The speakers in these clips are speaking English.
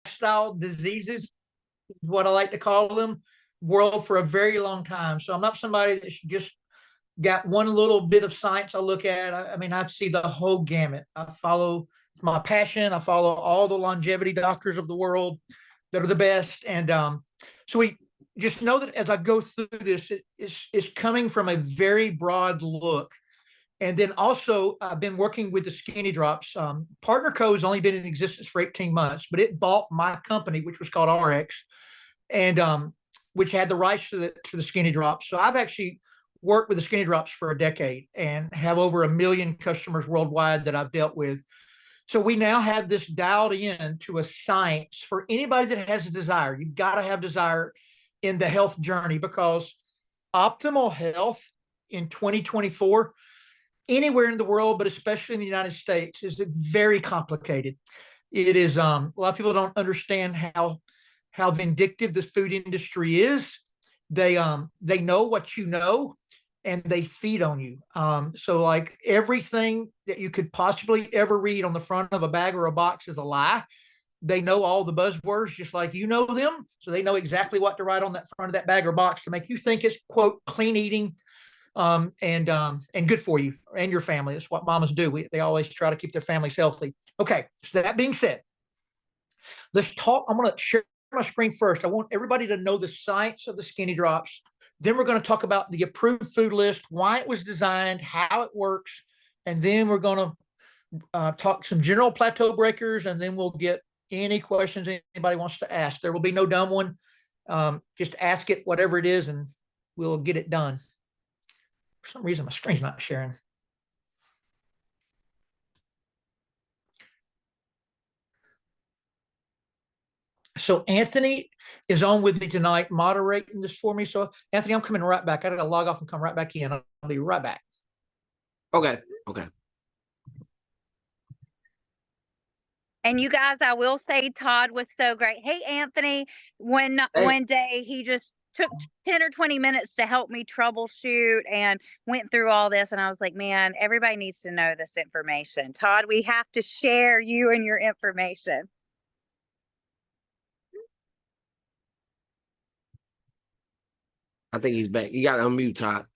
lifestyle diseases, is what I like to call them, world for a very long time. So I'm not somebody that's just got one little bit of science I look at. I mean, I see the whole gamut. I follow my passion. I follow all the longevity doctors of the world that are the best. And so we just know that as I go through this, it's coming from a very broad look. And then also, I've been working with the Skinny Drops. Partner Co. has only been in existence for 18 months, but it bought my company, which was called RX, and which had the rights to the Skinny Drops. So I've actually worked with the Skinny Drops for a decade and have over 1 million customers worldwide that I've dealt with. So we now have this dialed in to a science for anybody that has a desire. You've got to have desire in the health journey, because optimal health in 2024, anywhere in the world, but especially in the United States, is very complicated. It is a lot of people don't understand how vindictive this food industry is. They know what you know, and they feed on you. So like everything that you could possibly ever read on the front of a bag or a box is a lie. They know all the buzzwords just like you know them, so they know exactly what to write on that front of that bag or box to make you think it's, quote, clean eating, and good for you and your family. That's what mamas do. They always try to keep their families healthy. Okay, so that being said, let's talk. I'm going to share my screen first. I want everybody to know the science of the Skinny Drops. Then we're going to talk about the approved food list, why it was designed, how it works, and then we're going to talk some general plateau breakers, and then we'll get any questions anybody wants to ask. There will be no dumb one. Just ask it, whatever it is, and we'll get it done. For some reason, my screen's not sharing. So Anthony is on with me tonight, moderating this for me. So Anthony, I'm coming right back. I gotta log off and come right back in. I'll be right back. Okay. And you guys, I will say Todd was so great. Hey, Anthony, one day he just took 10 or 20 minutes to help me troubleshoot and went through all this. And I was like, man, everybody needs to know this information. Todd, we have to share you and your information. I think he's back. You got to unmute, Todd.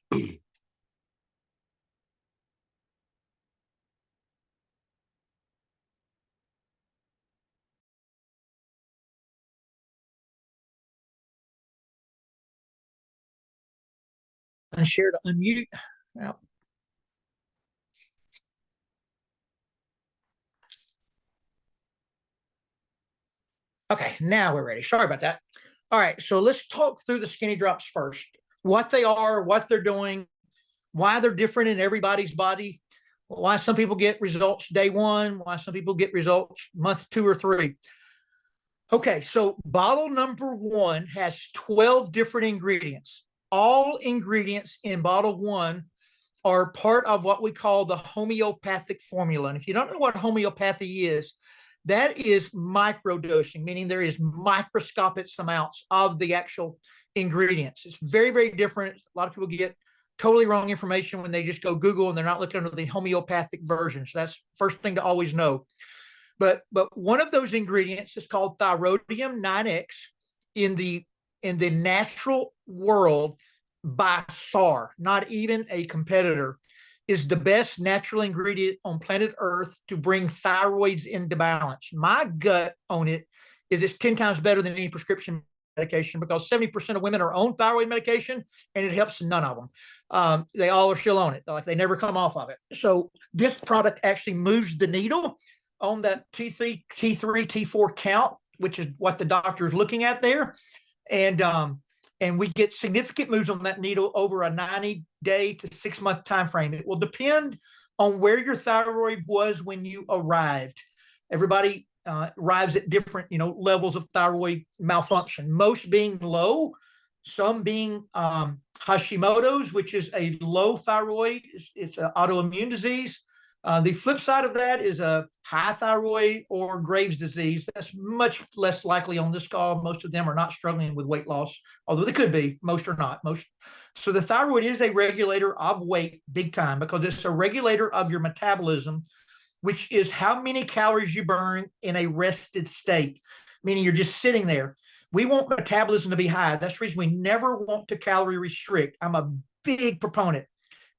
Unshare to unmute. Now. Okay, now we're ready. Sorry about that. All right, so let's talk through the Skinny Drops first. What they are, what they're doing, why they're different in everybody's body, why some people get results day one, why some people get results month 2 or 3. Okay, so bottle number 1 has 12 different ingredients. All ingredients in bottle 1 are part of what we call the homeopathic formula. And if you don't know what homeopathy is, that is microdosing, meaning there is microscopic amounts of the actual ingredients. It's very, very different. A lot of people get totally wrong information when they just go Google and they're not looking under the homeopathic version. So that's the first thing to always know. But one of those ingredients is called thyroidium 9X. In the natural world, by far, not even a competitor, is the best natural ingredient on planet Earth to bring thyroids into balance. My gut on it is it's 10 times better than any prescription medication, because 70% of women are on thyroid medication and it helps none of them. They all are still on it. Like they never come off of it. So this product actually moves the needle on that T3, T4 count, which is what the doctor is looking at there. And we get significant moves on that needle over a 90-day to 6-month time frame. It will depend on where your thyroid was when you arrived. Everybody arrives at different, levels of thyroid malfunction. Most being low, some being Hashimoto's, which is a low thyroid. It's an autoimmune disease. The flip side of that is a high thyroid or Graves' disease. That's much less likely on this call. Most of them are not struggling with weight loss, although they could be. Most are not. So the thyroid is a regulator of weight big time, because it's a regulator of your metabolism, which is how many calories you burn in a rested state. meaning you're just sitting there. We want metabolism to be high. That's the reason we never want to calorie restrict. I'm a big proponent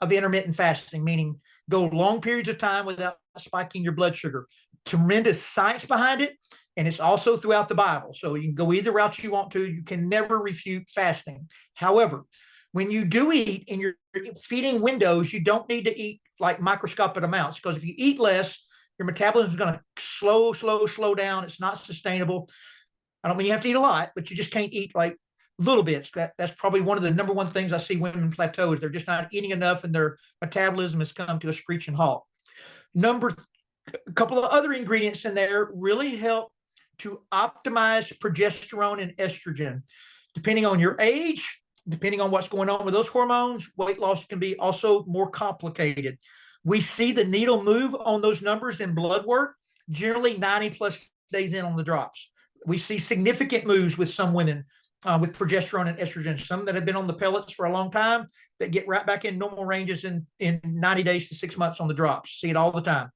of intermittent fasting, meaning go long periods of time without spiking your blood sugar. Tremendous science behind it, and it's also throughout the Bible. So you can go either route you want to. You can never refute fasting. However, when you do eat in your feeding windows, you don't need to eat like microscopic amounts, because if you eat less, your metabolism is going to slow down. It's not sustainable. I don't mean you have to eat a lot, but you just can't eat like little bits. That's probably one of the number one things I see women plateau is they're just not eating enough, and their metabolism has come to a screeching halt. A couple of other ingredients in there really help to optimize progesterone and estrogen. Depending on your age, depending on what's going on with those hormones, weight loss can be also more complicated. We see the needle move on those numbers in blood work, generally 90 plus days in on the drops. We see significant moves with some women with progesterone and estrogen, some that have been on the pellets for a long time that get right back in normal ranges in 90 days to 6 months on the drops. See it all the time.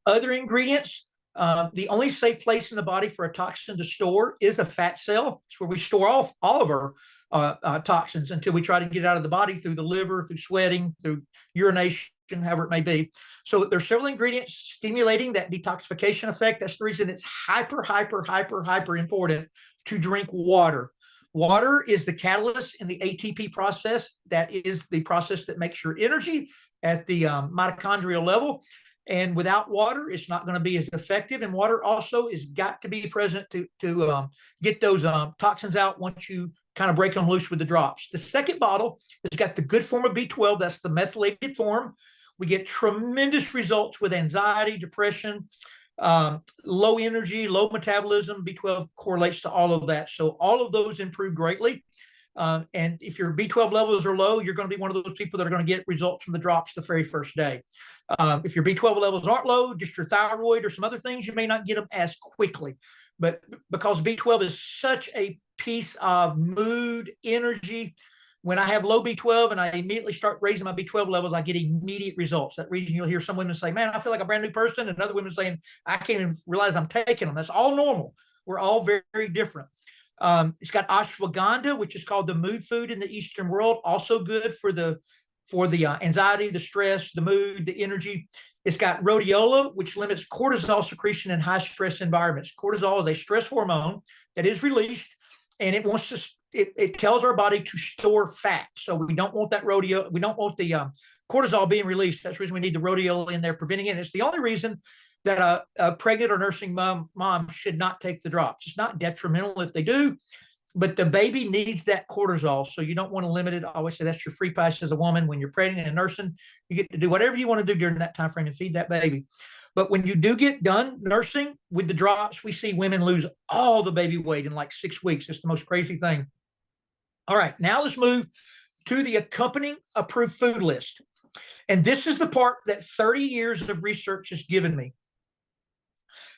Other ingredients, the only safe place in the body for a toxin to store is a fat cell. It's where we store all of our toxins until we try to get it out of the body through the liver, through sweating, through urination, however it may be. So there's several ingredients stimulating that detoxification effect. That's the reason it's hyper important to drink water. Water is the catalyst in the ATP process. That is the process that makes your energy at the mitochondrial level. And without water, it's not going to be as effective. And water also is got to be present to get those toxins out once you kind of break them loose with the drops. The second bottle has got the good form of B12. That's the methylated form. We get tremendous results with anxiety, depression, low energy, low metabolism. B12 correlates to all of that. So all of those improve greatly. And if your B12 levels are low, you're going to be one of those people that are going to get results from the drops the very first day. If your B12 levels aren't low, just your thyroid or some other things, you may not get them as quickly. But because B12 is such a piece of mood, energy, when I have low B12 and I immediately start raising my B12 levels, I get immediate results. That reason you'll hear some women say, man, I feel like a brand new person. And other women saying, I can't even realize I'm taking them. That's all normal. We're all very, very different. It's got ashwagandha, which is called the mood food in the Eastern world, also good for the anxiety, the stress, the mood, the energy. It's got rhodiola, which limits cortisol secretion in high stress environments. Cortisol is a stress hormone that is released, and it tells our body to store fat. So we don't want that rhodiola. We don't want the cortisol being released. That's the reason we need the rhodiola in there preventing it. And it's the only reason that a pregnant or nursing mom should not take the drops. It's not detrimental if they do, but the baby needs that cortisol. So you don't want to limit it. I always say that's your free pass as a woman. When you're pregnant and nursing, you get to do whatever you want to do during that time frame and feed that baby. But when you do get done nursing with the drops, we see women lose all the baby weight in like 6 weeks. It's the most crazy thing. All right, now let's move to the accompanying approved food list. And this is the part that 30 years of research has given me.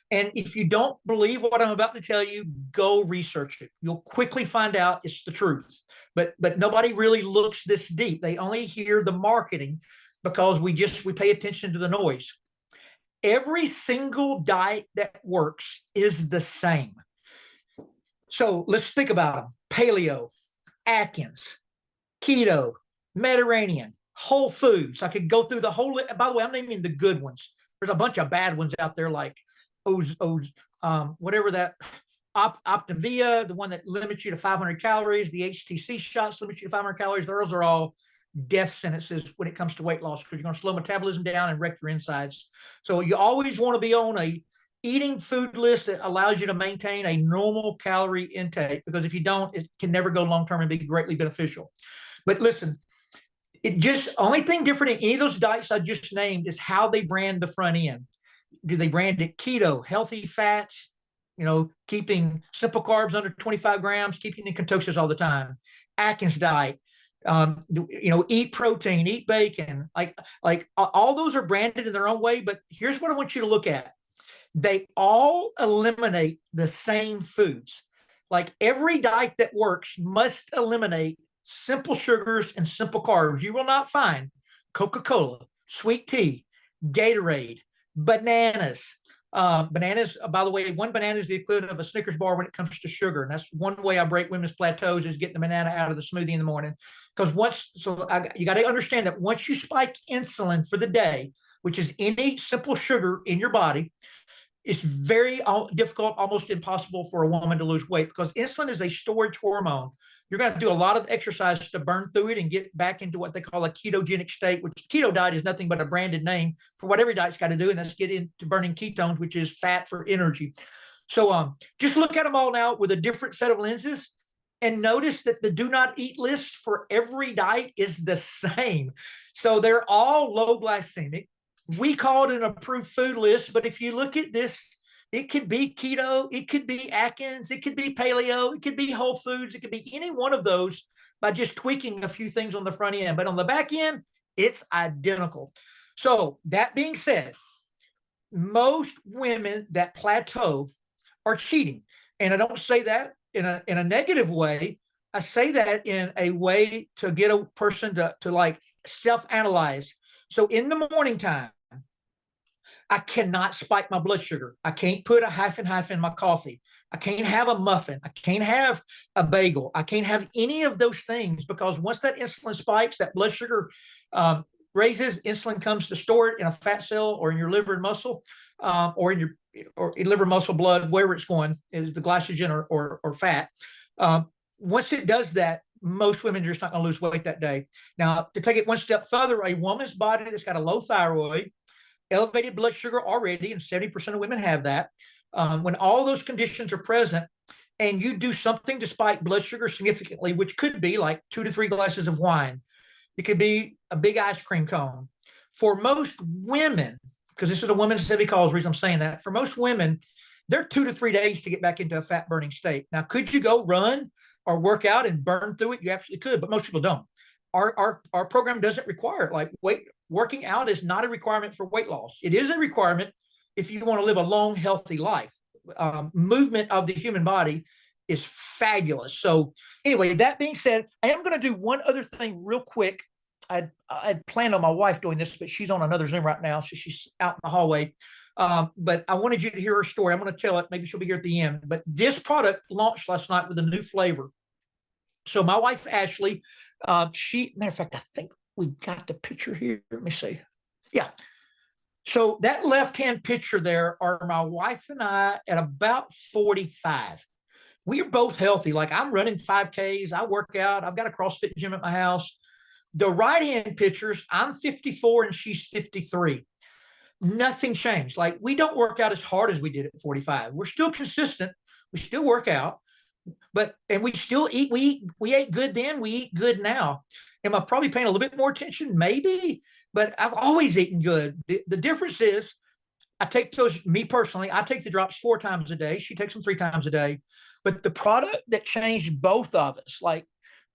And if you don't believe what I'm about to tell you, go research it. You'll quickly find out it's the truth. But nobody really looks this deep. They only hear the marketing because we pay attention to the noise. Every single diet that works is the same. So let's think about them. Paleo, Atkins, keto, Mediterranean, whole foods. I could go through the whole list. By the way, I'm naming the good ones. There's a bunch of bad ones out there like whatever that Optimvia, the one that limits you to 500 calories, the HTC shots limit you to 500 calories. Those are all death sentences when it comes to weight loss because you're going to slow metabolism down and wreck your insides. So you always want to be on a eating food list that allows you to maintain a normal calorie intake, because if you don't, it can never go long-term and be greatly beneficial. But listen, only thing different in any of those diets I just named is how they brand the front end. Do they brand it keto, healthy fats, keeping simple carbs under 25 grams, keeping in ketosis all the time? Atkins diet, eat protein, eat bacon, like all those are branded in their own way. But here's what I want you to look at. They all eliminate the same foods. Like every diet that works must eliminate simple sugars and simple carbs. You will not find Coca-Cola, sweet tea, Gatorade, bananas, Bananas, by the way, one banana is the equivalent of a Snickers bar when it comes to sugar. And that's one way I break women's plateaus is getting the banana out of the smoothie in the morning. Because you got to understand that once you spike insulin for the day, which is any simple sugar in your body, it's very difficult, almost impossible for a woman to lose weight because insulin is a storage hormone. You're going to do a lot of exercise to burn through it and get back into what they call a ketogenic state, which the keto diet is nothing but a branded name for what every diet's got to do, and that's get into burning ketones, which is fat for energy. So just look at them all now with a different set of lenses and notice that the do not eat list for every diet is the same. So they're all low glycemic. We call it an approved food list, but if you look at this, it could be keto, it could be Atkins, it could be paleo, it could be whole foods, it could be any one of those by just tweaking a few things on the front end. But on the back end, it's identical. So that being said, most women that plateau are cheating. And I don't say that in a negative way. I say that in a way to get a person to like self-analyze. So in the morning time, I cannot spike my blood sugar. I can't put a half and half in my coffee. I can't have a muffin. I can't have a bagel. I can't have any of those things because once that insulin spikes, that blood sugar raises, insulin comes to store it in a fat cell or in your liver and muscle or in liver, muscle, blood, wherever it's going, is the glycogen or fat. Once it does that, most women are just not going to lose weight that day. Now, to take it one step further, a woman's body that's got a low thyroid, elevated blood sugar already, and 70% of women have that. When all those conditions are present and you do something to spike blood sugar significantly, which could be like 2 to 3 glasses of wine, it could be a big ice cream cone. For most women, because this is a women's heavy cause reason I'm saying that, for most women, they're 2 to 3 days to get back into a fat burning state. Now, could you go run or work out and burn through it? You absolutely could, but most people don't. Our program doesn't require it. Like working out is not a requirement for weight loss. It is a requirement if you want to live a long, healthy life. Movement of the human body is fabulous. So anyway, that being said, I am going to do one other thing real quick. I'd planned on my wife doing this, but she's on another Zoom right now, so she's out in the hallway. But I wanted you to hear her story. I'm going to tell it. Maybe she'll be here at the end. But this product launched last night with a new flavor. So my wife, Ashley, matter of fact, I think we got the picture here. Let me see. Yeah. So that left-hand picture there are my wife and I at about 45. We are both healthy. Like I'm running 5Ks. I work out. I've got a CrossFit gym at my house. The right-hand pictures, I'm 54 and she's 53. Nothing changed. Like we don't work out as hard as we did at 45. We're still consistent. We still work out. And we still eat. We ate good then. We eat good now. Am I probably paying a little bit more attention? Maybe, but I've always eaten good. The difference is I take those, me personally, I take the drops 4 times a day. She takes them 3 times a day. But the product that changed both of us, like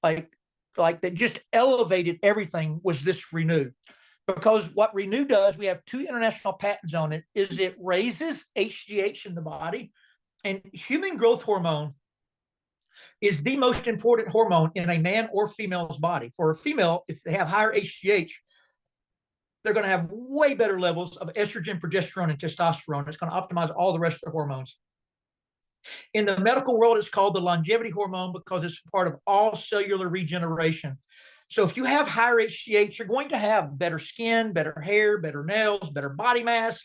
that just elevated everything was this Renew. Because what Renew does, we have 2 international patents on it, is it raises HGH in the body. And human growth hormone is the most important hormone in a man or female's body. For a female, if they have higher HGH, they're going to have way better levels of estrogen, progesterone, and testosterone. It's going to optimize all the rest of the hormones. In the medical world, it's called the longevity hormone because it's part of all cellular regeneration. So if you have higher HGH, you're going to have better skin, better hair, better nails, better body mass,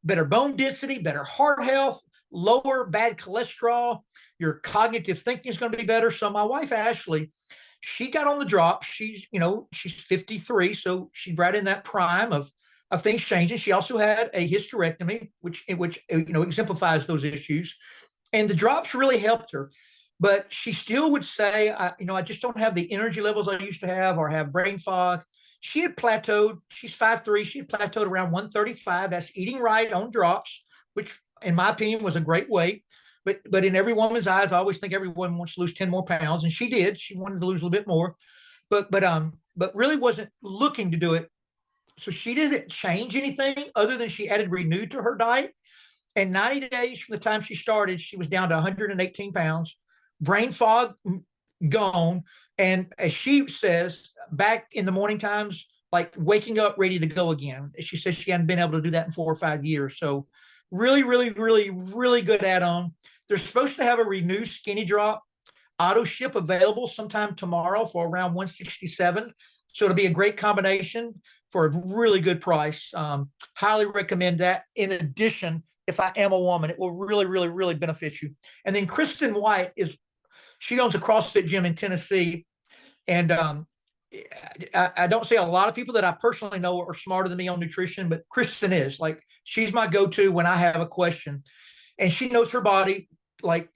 better bone density, better heart health, lower bad cholesterol. Your cognitive thinking is going to be better. So my wife, Ashley, she got on the drop. She's 53. So she's right in that prime of things changing. She also had a hysterectomy, which exemplifies those issues. And the drops really helped her. But she still would say, I just don't have the energy levels I used to have or have brain fog. She had plateaued. She's 5'3". She had plateaued around 135. That's eating right on drops, which in my opinion was a great weight. But in every woman's eyes, I always think every woman wants to lose 10 more pounds. And she did. She wanted to lose a little bit more, but really wasn't looking to do it. So she doesn't change anything other than she added Renew to her diet. And 90 days from the time she started, she was down to 118 pounds, brain fog gone. And as she says, back in the morning times, like waking up ready to go again. She says she hadn't been able to do that in 4 or 5 years. So Really, really, really, really good add-on. They're supposed to have a Renew Skinny Drop auto ship available sometime tomorrow for around 167. So it'll be a great combination for a really good price. Highly recommend that. In addition, if I am a woman, it will really, really, really benefit you. And then Kristen White she owns a CrossFit gym in Tennessee. And I don't see a lot of people that I personally know are smarter than me on nutrition, but Kristen is. Like, she's my go-to when I have a question. And she knows her body like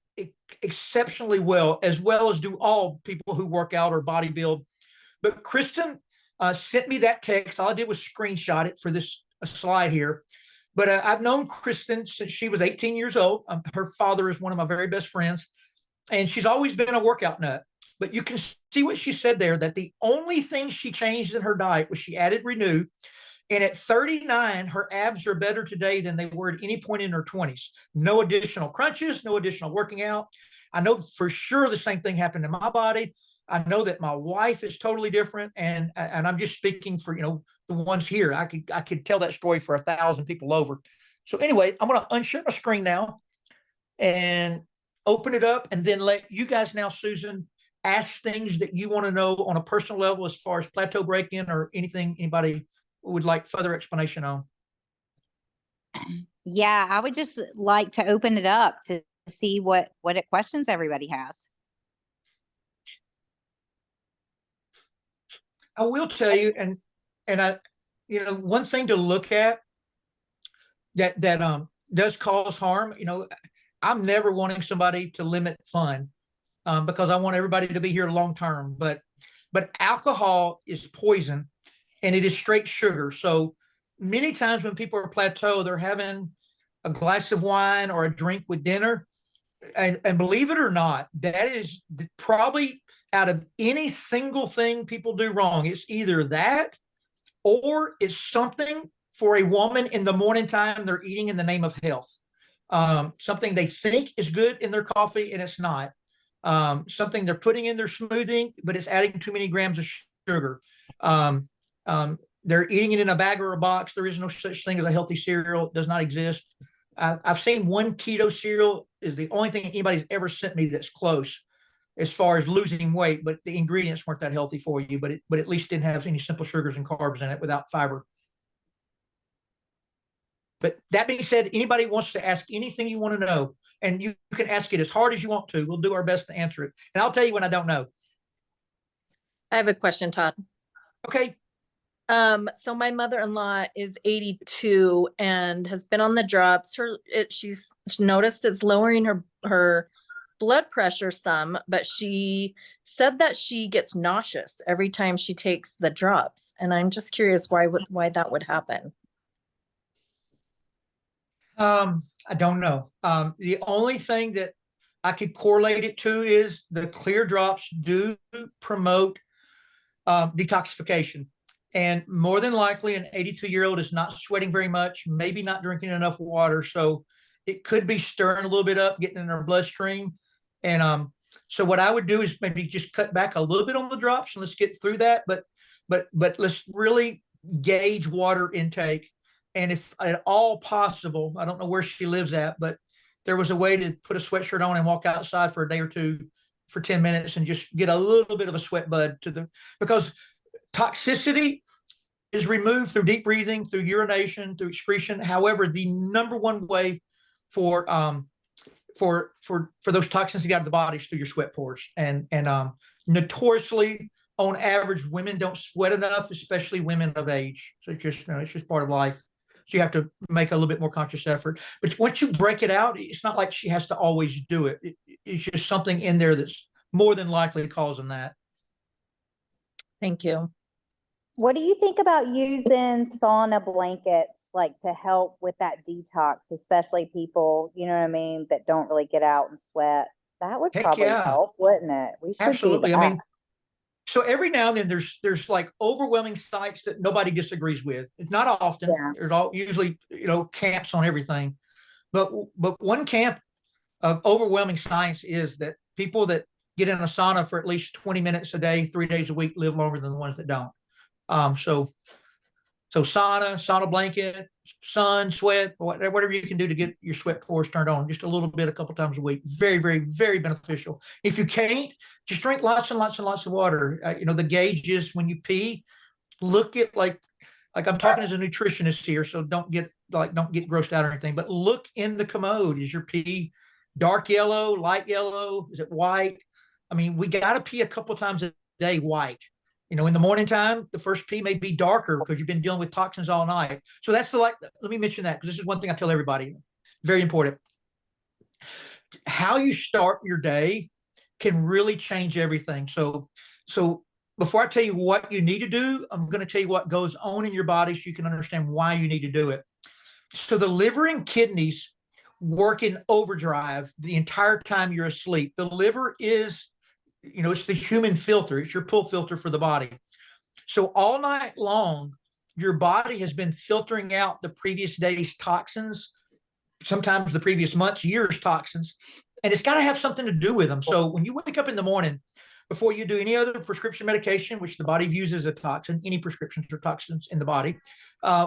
exceptionally well as do all people who work out or bodybuild. But Kristen sent me that text. All I did was screenshot it for this slide here. But I've known Kristen since she was 18 years old. Her father is one of my very best friends, and she's always been a workout nut. But you can see what she said there, that the only thing she changed in her diet was she added Renew. And at 39, her abs are better today than they were at any point in her 20s. No additional crunches, no additional working out. I know for sure the same thing happened in my body. I know that my wife is totally different, and I'm just speaking for the ones here. I could tell that story for 1,000 people over. So anyway, I'm going to unshare my screen now and open it up, and then let you guys now, Susan, ask things that you want to know on a personal level as far as plateau break-in or anything anybody would like further explanation on. Yeah, I would just like to open it up to see what questions everybody has. I will tell you, and I, one thing to look at that does cause harm. I'm never wanting somebody to limit fun, because I want everybody to be here long term. But alcohol is poison, and it is straight sugar. So many times when people are plateau, they're having a glass of wine or a drink with dinner. And believe it or not, that is probably, out of any single thing people do wrong, it's either that or it's something for a woman in the morning time they're eating in the name of health. Something they think is good in their coffee and it's not. Something they're putting in their smoothie, but it's adding too many grams of sugar. They're eating it in a bag or a box. There is no such thing as a healthy cereal. It does not exist. I've seen one keto cereal, is the only thing anybody's ever sent me that's close as far as losing weight, but the ingredients weren't that healthy for you, but at least didn't have any simple sugars and carbs in it without fiber. But that being said, anybody wants to ask anything you want to know, and you can ask it as hard as you want to. We'll do our best to answer it. And I'll tell you when I don't know. I have a question, Todd. Okay. So my mother-in-law is 82 and has been on the drops. She's noticed it's lowering her blood pressure some, but she said that she gets nauseous every time she takes the drops. And I'm just curious why that would happen. I don't know. The only thing that I could correlate it to is the clear drops do promote detoxification. And more than likely, an 82-year-old is not sweating very much, maybe not drinking enough water. So it could be stirring a little bit up, getting in their bloodstream. And so what I would do is maybe just cut back a little bit on the drops and let's get through that. But let's really gauge water intake. And if at all possible, I don't know where she lives at, but there was a way to put a sweatshirt on and walk outside for a day or two for 10 minutes and just get a little bit of a sweat bud because toxicity is removed through deep breathing, through urination, through excretion. However, the number one way for those toxins to get out of the body is through your sweat pores. And notoriously, on average, women don't sweat enough, especially women of age. So it's just part of life. So you have to make a little bit more conscious effort. But once you break it out, it's not like she has to always do it. It's just something in there that's more than likely causing that. Thank you. What do you think about using sauna blankets, like to help with that detox, especially people, you know what I mean, that don't really get out and sweat? That would probably help, wouldn't it? We should absolutely. do that. I mean, so every now and then there's like overwhelming sites that nobody disagrees with. It's not often. Yeah. There's usually camps on everything, but one camp of overwhelming science is that people that get in a sauna for at least 20 minutes a day, 3 days a week, live longer than the ones that don't. So sauna blanket, sun, sweat, whatever you can do to get your sweat pores turned on, just a little bit, a couple times a week. Very, very, very beneficial. If you can't, just drink lots and lots and lots of water. The gauge is when you pee, look at like I'm talking as a nutritionist here, so don't get grossed out or anything, but look in the commode. Is your pee dark yellow, light yellow? Is it white? I mean, we got to pee a couple times a day white. In the morning time, the first pee may be darker because you've been dealing with toxins all night. So that's let me mention that, because this is one thing I tell everybody, very important. How you start your day can really change everything. So before I tell you what you need to do, I'm going to tell you what goes on in your body so you can understand why you need to do it. So the liver and kidneys work in overdrive the entire time you're asleep. The liver is, it's the human filter. It's your pull filter for the body. So all night long, your body has been filtering out the previous day's toxins, sometimes the previous month's, year's toxins, and it's got to have something to do with them. So when you wake up in the morning, before you do any other prescription medication, which the body views as a toxin, any prescriptions or toxins in the body,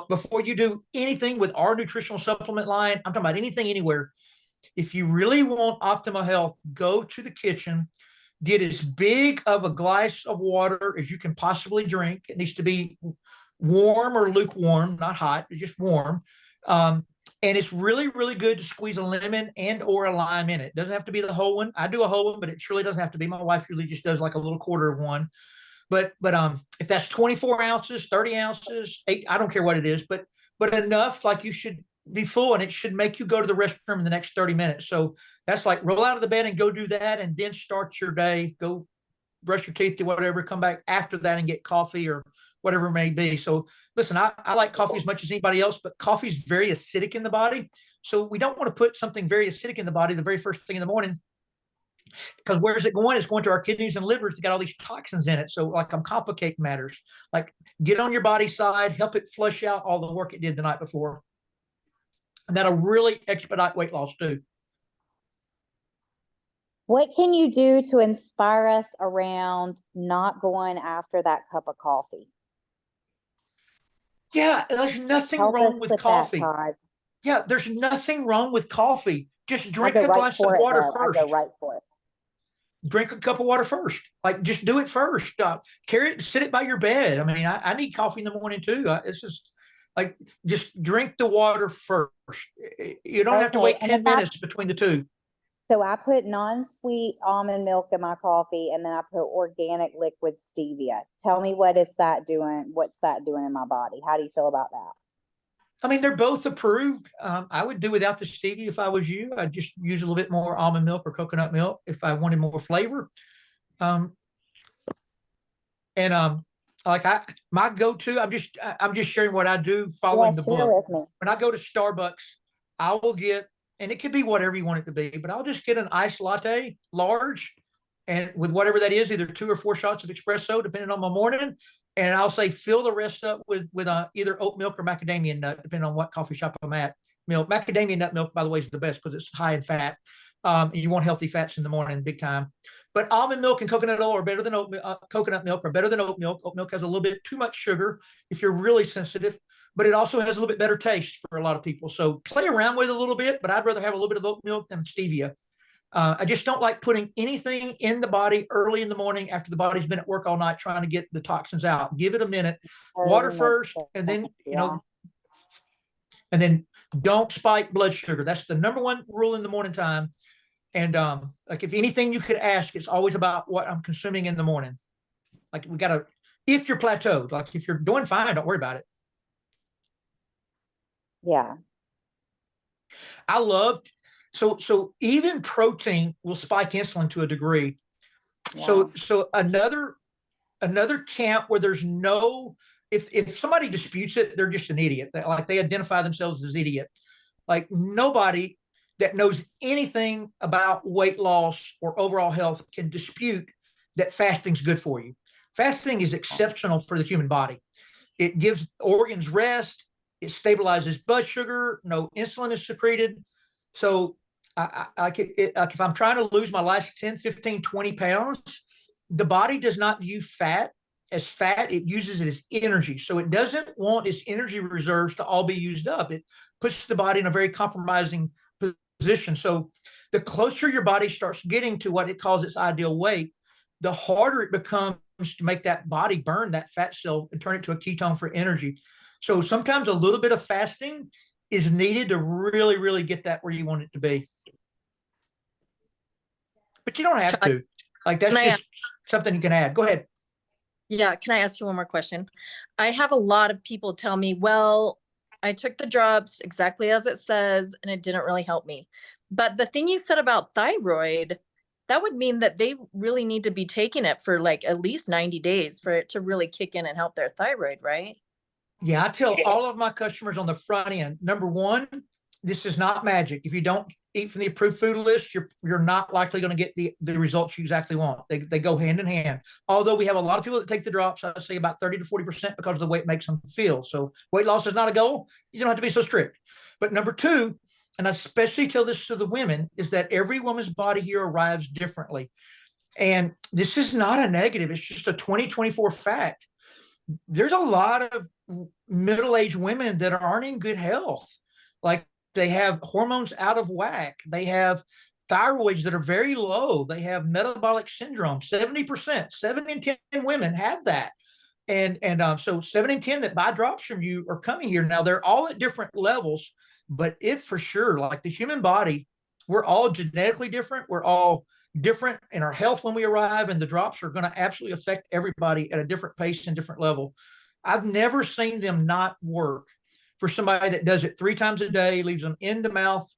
before you do anything with our nutritional supplement line, I'm talking about anything, anywhere, if you really want optimal health, go to the kitchen, get as big of a glass of water as you can possibly drink. It needs to be warm or lukewarm, not hot, just warm. And it's really, really good to squeeze a lemon and or a lime in it. It doesn't have to be the whole one. I do a whole one, but it surely doesn't have to be. My wife really just does like a little quarter of one. But if that's 24 ounces, 30 ounces, 8, I don't care what it is, but enough, like you should be full, and it should make you go to the restroom in the next 30 minutes. So that's like roll out of the bed and go do that, and then start your day. Go brush your teeth, do whatever, come back after that and get coffee or whatever it may be. So listen, I like coffee as much as anybody else, but coffee is very acidic in the body. So we don't want to put something very acidic in the body the very first thing in the morning, because where is it going? It's going to our kidneys and livers. It's got all these toxins in it. So like, I'm complicating matters. Like, get on your body side, help it flush out all the work it did the night before. And that'll really expedite weight loss too. What can you do to inspire us around not going after that cup of coffee? Yeah, there's nothing Help wrong us with with coffee. that, Todd. Yeah, there's nothing wrong with coffee. Just drink I a go right glass of for it, water though. I first. go right for it. Drink a cup of water first. Like, just do it first. Carry it, sit it by your bed. I mean, I need coffee in the morning too. It's just like, just drink the water first. You don't have to wait 10 minutes between the two. So I put non-sweet almond milk in my coffee, and then I put organic liquid stevia. Tell me, what is that doing? What's that doing in my body? How do you feel about that? I mean, they're both approved. I would do without the stevia if I was you. I'd just use a little bit more almond milk or coconut milk if I wanted more flavor. Like my go-to, I'm just sharing what I do following the book. With me. When I go to Starbucks, I will get, and it could be whatever you want it to be, but I'll just get an iced latte, large, and with whatever that is, either 2 or 4 shots of espresso, depending on my morning. And I'll say fill the rest up with either oat milk or macadamia nut, depending on what coffee shop I'm at. Macadamia nut milk, by the way, is the best because it's high in fat. And you want healthy fats in the morning, big time. But almond milk and coconut oil are better than coconut milk, are better than oat milk. Oat milk has a little bit too much sugar if you're really sensitive, but it also has a little bit better taste for a lot of people. So play around with it a little bit, but I'd rather have a little bit of oat milk than stevia. I just don't like putting anything in the body early in the morning after the body's been at work all night trying to get the toxins out. Give it a minute. Water first, and then, and then don't spike blood sugar. That's the #1 rule in the morning time. And like, if anything you could ask, it's always about what I'm consuming in the morning. Like, we got to, if you're plateaued, like if you're doing fine, don't worry about it. Yeah. I loved, so even protein will spike insulin to a degree. Yeah. So another camp where there's no, if somebody disputes it, they're just an idiot. They identify themselves as idiot. Like, nobody that knows anything about weight loss or overall health can dispute that fasting's good for you. Fasting is exceptional for the human body. It gives organs rest. It stabilizes blood sugar. No insulin is secreted. So if I'm trying to lose my last 10, 15, 20 pounds, the body does not view fat as fat, it uses it as energy. So it doesn't want its energy reserves to all be used up. It puts the body in a very compromising position. So the closer your body starts getting to what it calls its ideal weight, the harder it becomes to make that body burn that fat cell and turn it to a ketone for energy. So sometimes a little bit of fasting is needed to really, really get that where you want it to be. But you don't have to. Like, that's just something you can add. Go ahead. Yeah, can I ask you one more question? I have a lot of people tell me, well, I took the drops exactly as it says, and it didn't really help me. But the thing you said about thyroid, that would mean that they really need to be taking it for like at least 90 days for it to really kick in and help their thyroid, right? Yeah, I tell all of my customers on the front end, number one, this is not magic. If you don't eat from the approved food list, you're not likely going to get the results you exactly want. They go hand in hand. Although we have a lot of people that take the drops, I say about 30 to 40% because of the way it makes them feel. So weight loss is not a goal. You don't have to be so strict. But number two, and I especially tell this to the women, is that every woman's body here arrives differently. And this is not a negative. It's just a 2024 fact. There's a lot of middle-aged women that aren't in good health. Like, they have hormones out of whack. They have thyroids that are very low. They have metabolic syndrome. 70%, 7 in 10 women have that. And so 7 in 10 that buy drops from you are coming here. Now, they're all at different levels, but it for sure, like the human body, we're all genetically different. We're all different in our health when we arrive, and the drops are going to absolutely affect everybody at a different pace and different level. I've never seen them not work for somebody that does it 3 times a day, leaves them in the mouth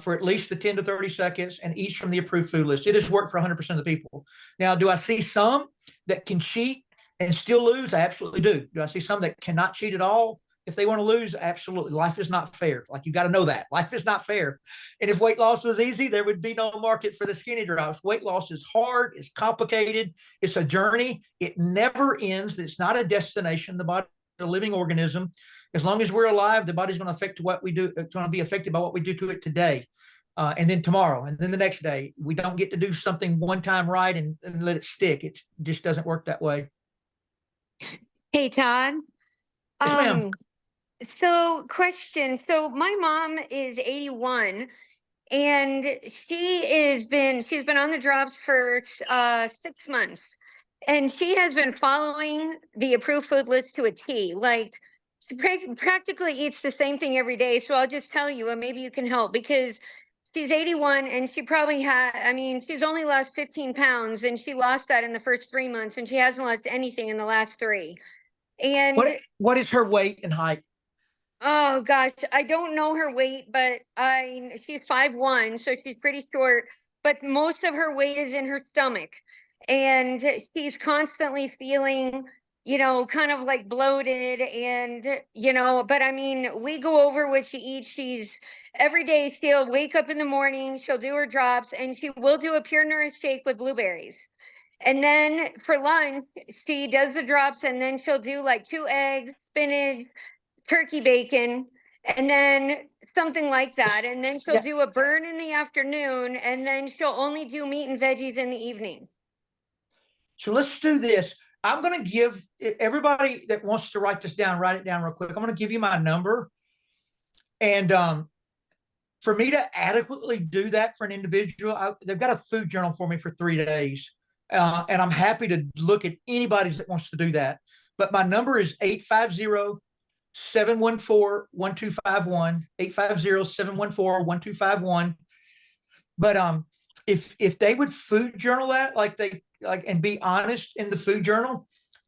for at least the 10 to 30 seconds, and eats from the approved food list. It has worked for 100% of the people. Now, do I see some that can cheat and still lose? I absolutely do. Do I see some that cannot cheat at all if they want to lose? Absolutely. Life is not fair. Like, you got to know that. Life is not fair. And if weight loss was easy, there would be no market for the skinny drops. Weight loss is hard. It's complicated. It's a journey. It never ends. It's not a destination. The body is a living organism. As long as we're alive, the body's going to affect what we do. It's going to be affected by what we do to it today, and then tomorrow, and then the next day. We don't get to do something one time right and let it stick. It just doesn't work that way. Hey, Todd. Yes, ma'am. So question. So my mom is 81 and she's been on the drops for 6 months, and she has been following the approved food list to a T. Like, she practically eats the same thing every day. So I'll just tell you, and maybe you can help, because she's 81 and she probably she's only lost 15 pounds, and she lost that in the first 3 months, and she hasn't lost anything in the last 3. And what is her weight and height? oh gosh, I don't know her weight, but she's 5'1", so she's pretty short, but most of her weight is in her stomach. And she's constantly feeling, kind of like bloated, and, but we go over what she eats. Every day she'll wake up in the morning, she'll do her drops, and she will do a pure nourish shake with blueberries. And then for lunch, she does the drops, and then she'll do like 2 eggs, spinach, turkey bacon, and then something like that. And then she'll do a burn in the afternoon, and then she'll only do meat and veggies in the evening. So let's do this. I'm going to give everybody that wants to write this down, write it down real quick. I'm going to give you my number. And for me to adequately do that for an individual, they've got a food journal for me for 3 days. And I'm happy to look at anybody that wants to do that. But my number is 850-714-1251, 850-714-1251. But if they would food journal that, and be honest in the food journal,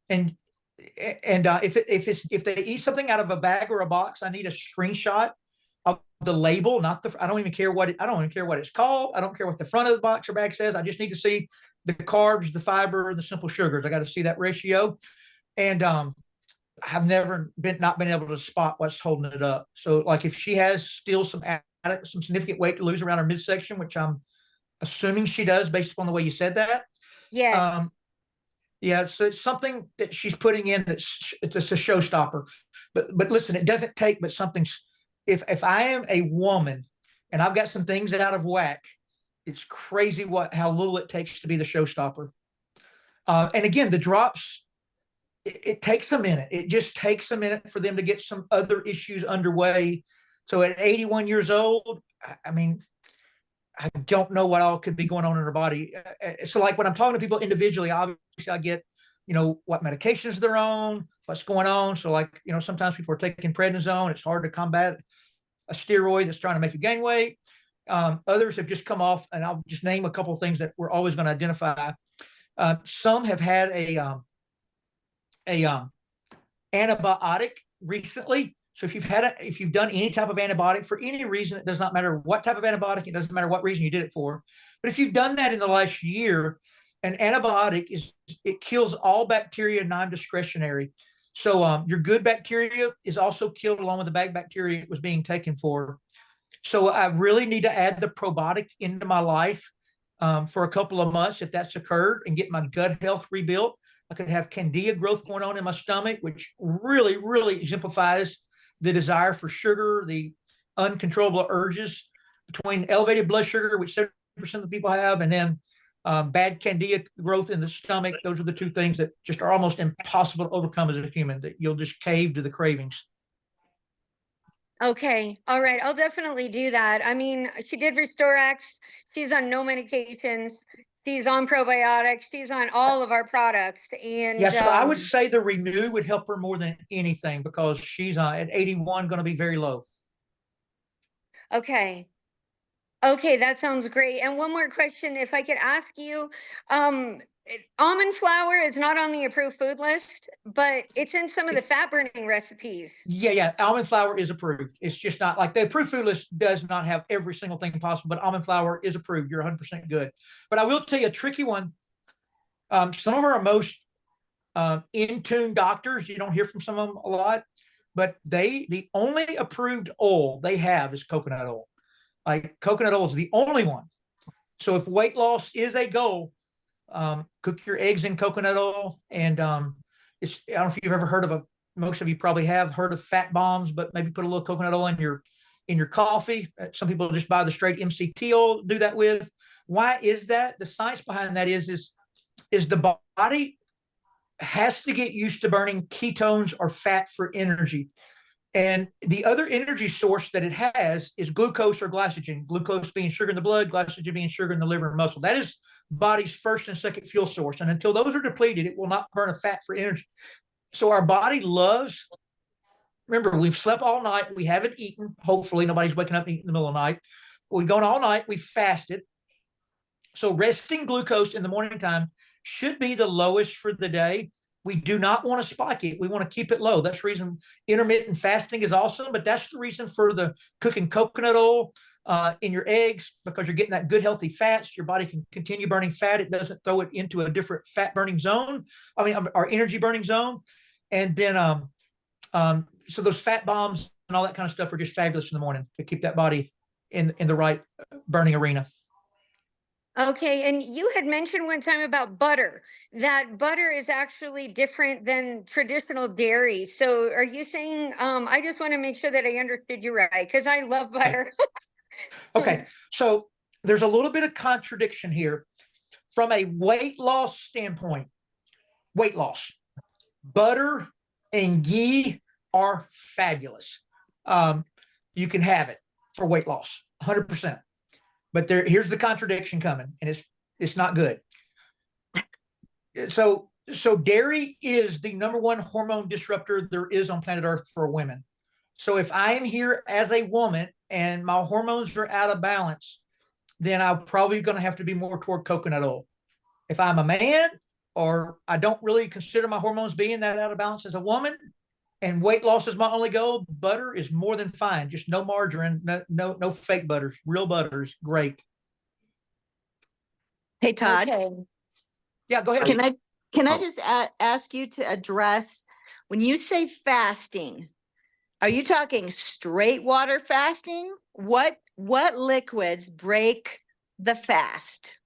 and if they eat something out of a bag or a box, I need a screenshot of the label, I don't even care what it's called. I don't care what the front of the box or bag says. I just need to see the carbs, the fiber, the simple sugars. I got to see that ratio. And I've never not been able to spot what's holding it up. So, like, if she has still some significant weight to lose around her midsection, which I'm assuming she does based upon the way you said that. Yes. Yeah, so it's something that she's putting in it's a showstopper. But listen, it doesn't take but something's. If I am a woman and I've got some things out of whack, it's crazy how little it takes to be the showstopper. And again, the drops it takes a minute. It just takes a minute for them to get some other issues underway. So at 81 years old, I mean, I don't know what all could be going on in her body. So like when I'm talking to people individually, obviously I get, what medications they're on, what's going on. So like, sometimes people are taking prednisone. It's hard to combat a steroid that's trying to make you gain weight. Others have just come off, and I'll just name a couple of things that we're always going to identify. Some have had a antibiotic recently. So if you've done any type of antibiotic for any reason, it does not matter what type of antibiotic, it doesn't matter what reason you did it for. But if you've done that in the last year, an antibiotic it kills all bacteria non-discretionary. So your good bacteria is also killed along with the bad bacteria it was being taken for. So I really need to add the probiotic into my life for a couple of months if that's occurred, and get my gut health rebuilt. I could have candida growth going on in my stomach, which really, really exemplifies the desire for sugar, the uncontrollable urges between elevated blood sugar, which 70% of the people have, and then bad candida growth in the stomach. Those are the two things that just are almost impossible to overcome as a human, that you'll just cave to the cravings. Okay. All right. I'll definitely do that. I mean, she did Restorax. She's on no medications. She's on probiotics. She's on all of our products. And yeah, so I would say the Renew would help her more than anything, because she's at 81 going to be very low. Okay. Okay, that sounds great. And one more question, if I could ask you, almond flour is not on the approved food list, but it's in some of the fat burning recipes. Yeah. Almond flour is approved. It's just not like the approved food list does not have every single thing possible, but almond flour is approved. You're 100% good. But I will tell you a tricky one. Some of our most in tune doctors, you don't hear from some of them a lot, but the only approved oil they have is coconut oil. Like coconut oil is the only one. So if weight loss is a goal, cook your eggs in coconut oil. And I don't know if you've ever heard of most of you probably have heard of fat bombs, but maybe put a little coconut oil in your coffee. Some people just buy the straight MCT oil, do that with. Why is that? The science behind that is the body has to get used to burning ketones or fat for energy. And the other energy source that it has is glucose or glycogen, glucose being sugar in the blood, glycogen being sugar in the liver and muscle. That is body's first and second fuel source. And until those are depleted, it will not burn a fat for energy. So our body loves, remember, we've slept all night. We haven't eaten. Hopefully nobody's waking up and eating in the middle of the night. We've gone all night. We've fasted. So resting glucose in the morning time should be the lowest for the day. We do not want to spike it. We want to keep it low. That's the reason intermittent fasting is awesome, but that's the reason for the cooking coconut oil in your eggs, because you're getting that good, healthy fats. Your body can continue burning fat. It doesn't throw it into a different fat burning zone. Our energy burning zone. And then, so those fat bombs and all that kind of stuff are just fabulous in the morning to keep that body in the right burning arena. Okay, and you had mentioned one time about butter, that butter is actually different than traditional dairy. So are you saying, I just want to make sure that I understood you right, because I love butter. Okay, so there's a little bit of contradiction here. From a weight loss standpoint, weight loss, butter and ghee are fabulous. You can have it for weight loss, 100%. But here's the contradiction coming, and it's not good. So dairy is the number one hormone disruptor there is on planet Earth for women. So if I am here as a woman and my hormones are out of balance, then I'm probably going to have to be more toward coconut oil. If I'm a man, or I don't really consider my hormones being that out of balance as a woman, and weight loss is my only goal, butter is more than fine. Just no margarine, no fake butters. Real butter is great. Hey, Todd. Okay. Yeah, go ahead. Can I just ask you to address, when you say fasting, are you talking straight water fasting? What liquids break the fast?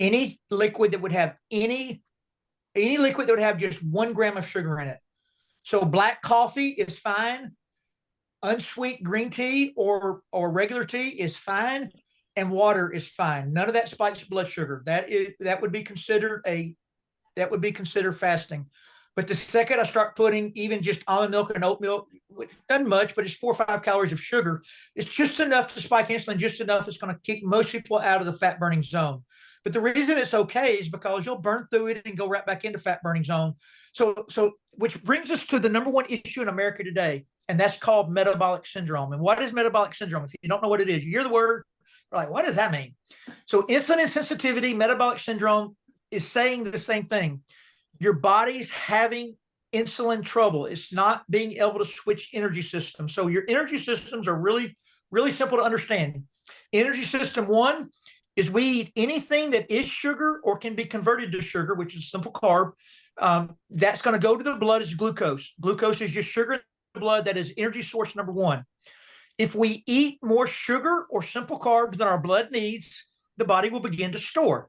Any liquid that would have any liquid that would have just 1 gram of sugar in it. So black coffee is fine. Unsweet green tea or regular tea is fine, and water is fine. None of that spikes blood sugar. That would be considered fasting. But the second I start putting even just almond milk and oat milk, which doesn't much, but it's 4 or 5 calories of sugar, it's just enough to spike insulin, just enough it's going to kick most people out of the fat burning zone. But the reason it's okay is because you'll burn through it and go right back into fat burning zone. So which brings us to the number one issue in America today, and that's called metabolic syndrome. And what is metabolic syndrome? If you don't know what it is, you hear the word, you're like, what does that mean? So insulin insensitivity, metabolic syndrome is saying the same thing. Your body's having insulin trouble. It's not being able to switch energy systems. So your energy systems are really, really simple to understand. Energy system one is we eat anything that is sugar or can be converted to sugar, which is simple carb. That's going to go to the blood as glucose. Glucose is just sugar in the blood. That is energy source number one. If we eat more sugar or simple carbs than our blood needs, the body will begin to store.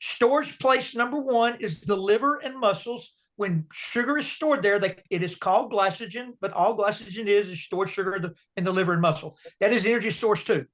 Storage place number one is the liver and muscles. When sugar is stored there, it is called glycogen, but all glycogen is stored sugar in the liver and muscle. That is energy source two.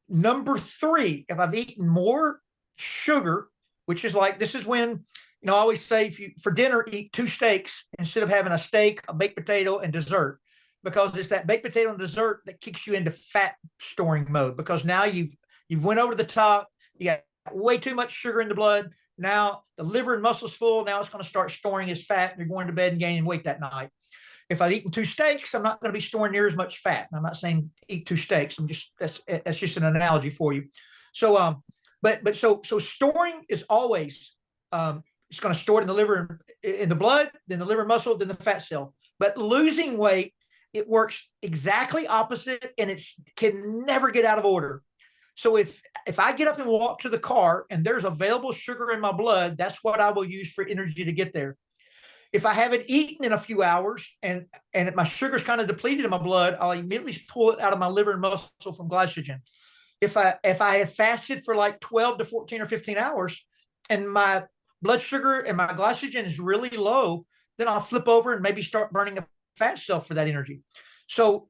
Number three, if I've eaten more sugar, which is like, this is when, I always say for dinner, eat 2 steaks instead of having a steak, a baked potato, and dessert, because it's that baked potato and dessert that kicks you into fat storing mode, because now you've went over the top, you got way too much sugar in the blood. Now the liver and muscles full. Now it's going to start storing as fat. And you're going to bed and gaining weight that night. If I've eaten 2 steaks, I'm not going to be storing near as much fat. I'm not saying eat 2 steaks. That's just an analogy for you. So, so storing is always, it's going to store it in the liver, in the blood, then the liver muscle, then the fat cell. But losing weight, it works exactly opposite, and it can never get out of order. So if I get up and walk to the car and there's available sugar in my blood, that's what I will use for energy to get there. If I haven't eaten in a few hours and my sugar's kind of depleted in my blood, I'll immediately pull it out of my liver and muscle from glycogen. If I have fasted for like 12 to 14 or 15 hours and my blood sugar and my glycogen is really low, then I'll flip over and maybe start burning a fat cell for that energy. So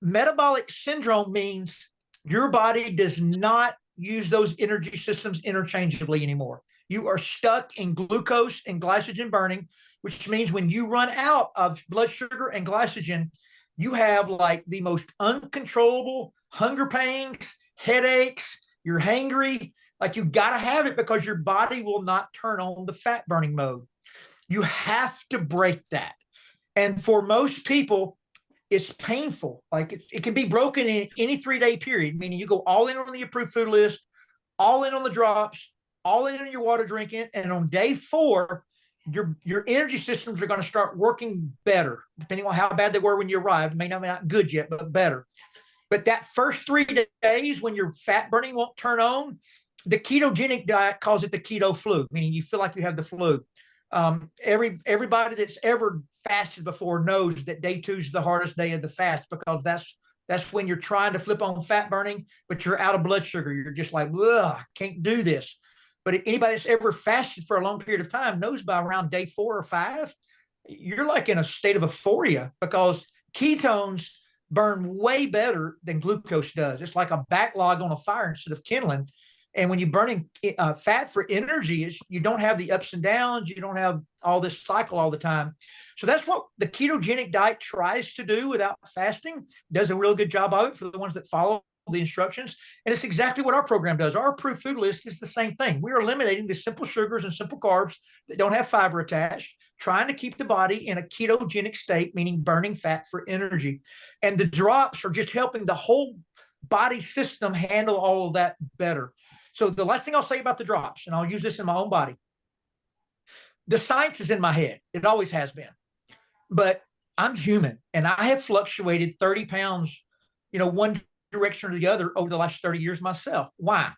metabolic syndrome means your body does not use those energy systems interchangeably anymore. You are stuck in glucose and glycogen burning, which means when you run out of blood sugar and glycogen, you have like the most uncontrollable hunger pangs, headaches, you're hangry, like you got to have it because your body will not turn on the fat burning mode. You have to break that. And for most people, it's painful. Like it can be broken in any 3-day period, meaning you go all in on the approved food list, all in on the drops, all in on your water drinking. And on day 4, your energy systems are going to start working better, depending on how bad they were when you arrived. May not good yet, but better. But that first 3 days when your fat burning won't turn on, the ketogenic diet calls it the keto flu, meaning you feel like you have the flu. Everybody that's ever fasted before knows that day 2 is the hardest day of the fast, because that's when you're trying to flip on fat burning, but you're out of blood sugar. You're just like, ugh, I can't do this. But anybody that's ever fasted for a long period of time knows by around day 4 or 5, you're like in a state of euphoria, because ketones burn way better than glucose does. It's like a backlog on a fire instead of kindling. And when you're burning fat for energy, you don't have the ups and downs. You don't have all this cycle all the time. So that's what the ketogenic diet tries to do without fasting. Does a real good job of it for the ones that follow the instructions. And it's exactly what our program does. Our approved food list is the same thing. We are eliminating the simple sugars and simple carbs that don't have fiber attached, trying to keep the body in a ketogenic state, meaning burning fat for energy. And the drops are just helping the whole body system handle all of that better. So the last thing I'll say about the drops, and I'll use this in my own body, the science is in my head. It always has been. But I'm human, and I have fluctuated 30 pounds, one direction or the other over the last 30 years myself. Why?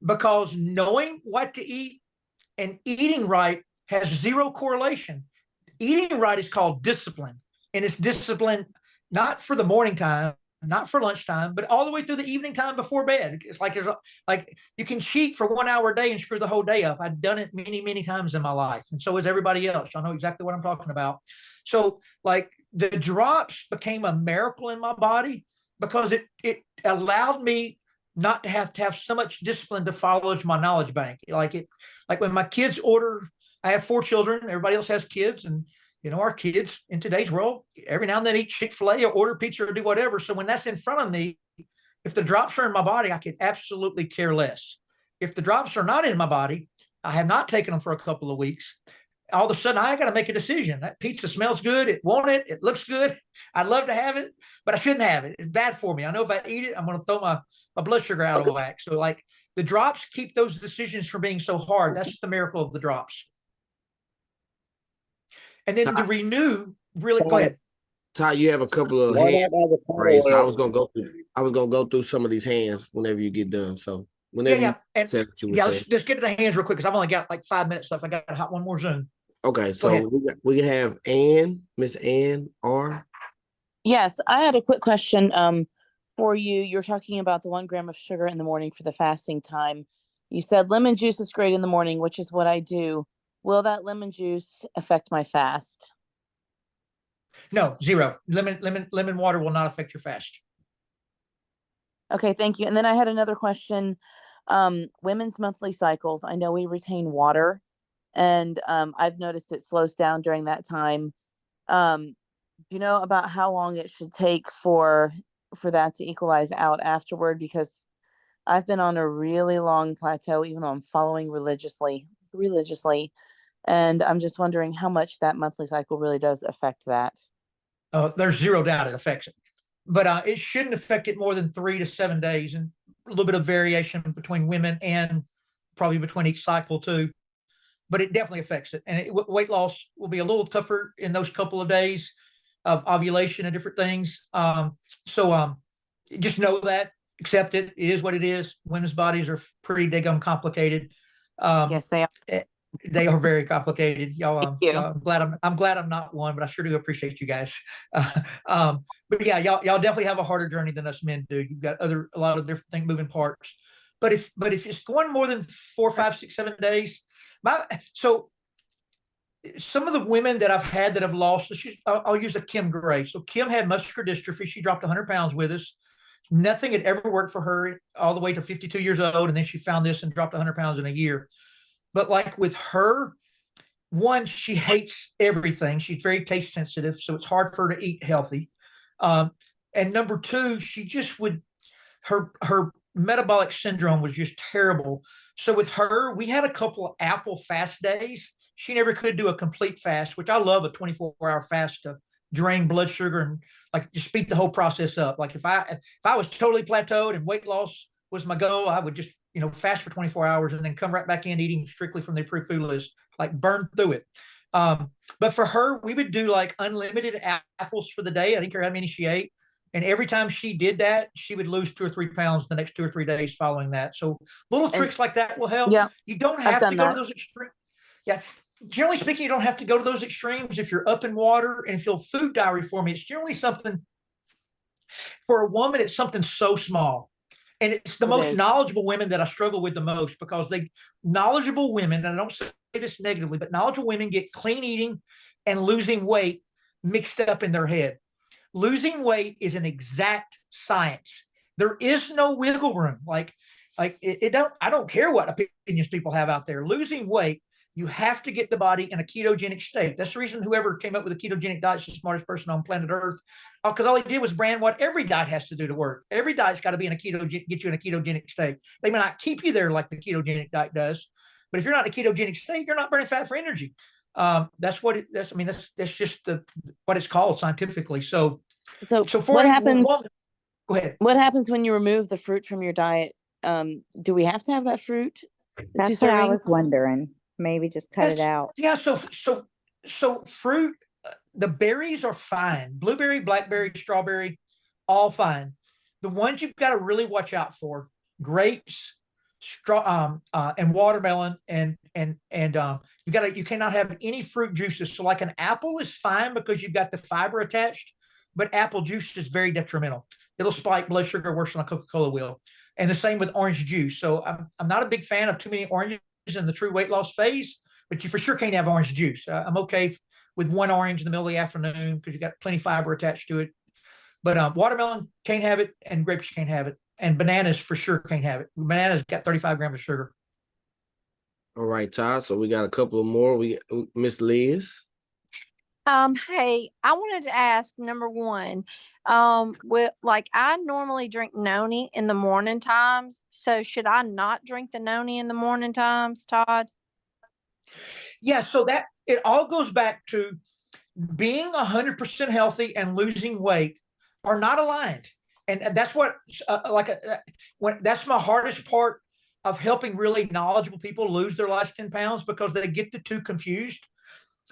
Because knowing what to eat and eating right has zero correlation. Eating right is called discipline, and it's discipline not for the morning time, not for lunchtime, but all the way through the evening time before bed. It's like you can cheat for 1 hour a day and screw the whole day up. I've done it many, many times in my life, and so has everybody else. Y'all know exactly what I'm talking about. So, like, the drops became a miracle in my body because it allowed me not to have so much discipline to follow my knowledge bank. Like when my kids order, I have 4 children. Everybody else has kids, and our kids in today's world, every now and then eat Chick-fil-A or order pizza or do whatever. So when that's in front of me, if the drops are in my body, I could absolutely care less. If the drops are not in my body, I have not taken them for a couple of weeks. All of a sudden, I got to make a decision. That pizza smells good. It looks good. I'd love to have it, but I shouldn't have it. It's bad for me. I know if I eat it, I'm going to throw my blood sugar out of whack. So like the drops keep those decisions from being so hard. That's the miracle of the drops. And then the renew really, go ahead. Ty, you have a couple of hands raised. So I was gonna go through some of these hands whenever you get done. So whenever let's get to the hands real quick, because I've only got like 5 minutes left. I got to hop one more Zoom. Okay, so we have Miss Ann R. Yes, I had a quick question for you. You're talking about the 1 gram of sugar in the morning for the fasting time. You said lemon juice is great in the morning, which is what I do. Will that lemon juice affect my fast? No, 0. Lemon water will not affect your fast. Okay, thank you. And then I had another question. Women's monthly cycles. I know we retain water, and I've noticed it slows down during that time. You know about how long it should take for that to equalize out afterward? Because I've been on a really long plateau, even though I'm following religiously. And I'm just wondering how much that monthly cycle really does affect that. There's 0 doubt it affects it, but it shouldn't affect it more than 3 to 7 days, and a little bit of variation between women and probably between each cycle too. But it definitely affects it, and weight loss will be a little tougher in those couple of days of ovulation and different things. So just know that, accept it. It is what it is. Women's bodies are pretty daggum complicated. Yes, they are. They are very complicated, y'all. Thank you. I'm glad I'm not one, but I sure do appreciate you guys. But yeah, y'all definitely have a harder journey than us men do. You've got a lot of different moving parts. But if it's going more than 4, 5, 6, 7 days, so some of the women that I've had that have lost, I'll use a Kim Gray. So Kim had muscular dystrophy. She dropped 100 pounds with us. Nothing had ever worked for her all the way to 52 years old, and then she found this and dropped 100 pounds in a year. But like with her, one, she hates everything. She's very taste sensitive, so it's hard for her to eat healthy. And number 2, she just her metabolic syndrome was just terrible. So with her, we had a couple of apple fast days. She never could do a complete fast, which I love a 24-hour fast to drain blood sugar and like just speed the whole process up. Like if I was totally plateaued and weight loss was my goal, I would just fast for 24 hours and then come right back in eating strictly from the approved food list, like burn through it. But for her, we would do like unlimited apples for the day. I didn't care how many she ate. And every time she did that, she would lose 2 or 3 pounds the next 2 or 3 days following that. So little tricks like that will help. Yeah, you don't have to go to those extremes. Yeah. Generally speaking, you don't have to go to those extremes if you're up in water and feel food diary for me. It's generally something for a woman. It's something so small. And it's the most knowledgeable women that I struggle with the most, because knowledgeable women, and I don't say this negatively, but knowledgeable women get clean eating and losing weight mixed up in their head. Losing weight is an exact science. There is no wiggle room. I don't care what opinions people have out there. Losing weight, you have to get the body in a ketogenic state. That's the reason whoever came up with a ketogenic diet is the smartest person on planet Earth, because all he did was brand what every diet has to do to work. Every diet's got to be get you in a ketogenic state. They may not keep you there like the ketogenic diet does, but if you're not in a ketogenic state, you're not burning fat for energy. That's what that's just what it's called scientifically. So what happens? Go ahead. What happens when you remove the fruit from your diet? Do we have to have that fruit? That's what I was wondering. Maybe just cut it out. Yeah. So fruit, the berries are fine. Blueberry, blackberry, strawberry, all fine. The ones you've got to really watch out for: grapes, and watermelon, and you cannot have any fruit juices. So like an apple is fine because you've got the fiber attached, but apple juice is very detrimental. It'll spike blood sugar worse than a Coca-Cola will. And the same with orange juice. So I'm not a big fan of too many oranges in the true weight loss phase, but you for sure can't have orange juice. I'm okay with 1 orange in the middle of the afternoon because you got plenty of fiber attached to it. But watermelon can't have it, and grapes can't have it, and bananas for sure can't have it. Bananas got 35 grams of sugar. All right, Todd. So we got a couple of more. We Miss Liz. Hey, I wanted to ask number one, with like I normally drink noni in the morning times. So should I not drink the noni in the morning times, Todd? Yeah, so that it all goes back to being 100% healthy and losing weight are not aligned. And that's what when that's my hardest part of helping really knowledgeable people lose their last 10 pounds, because they get the two confused.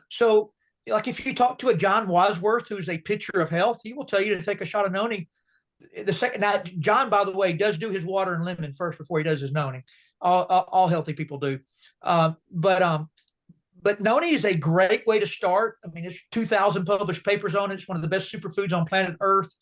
So like if you talk to a John Wadsworth, who's a picture of health, he will tell you to take a shot of noni the second. Now John, by the way, does do his water and lemon first before he does his noni. All healthy people do. But noni is a great way to start. I mean, it's 2,000 published papers on it. It's one of the best superfoods on planet Earth.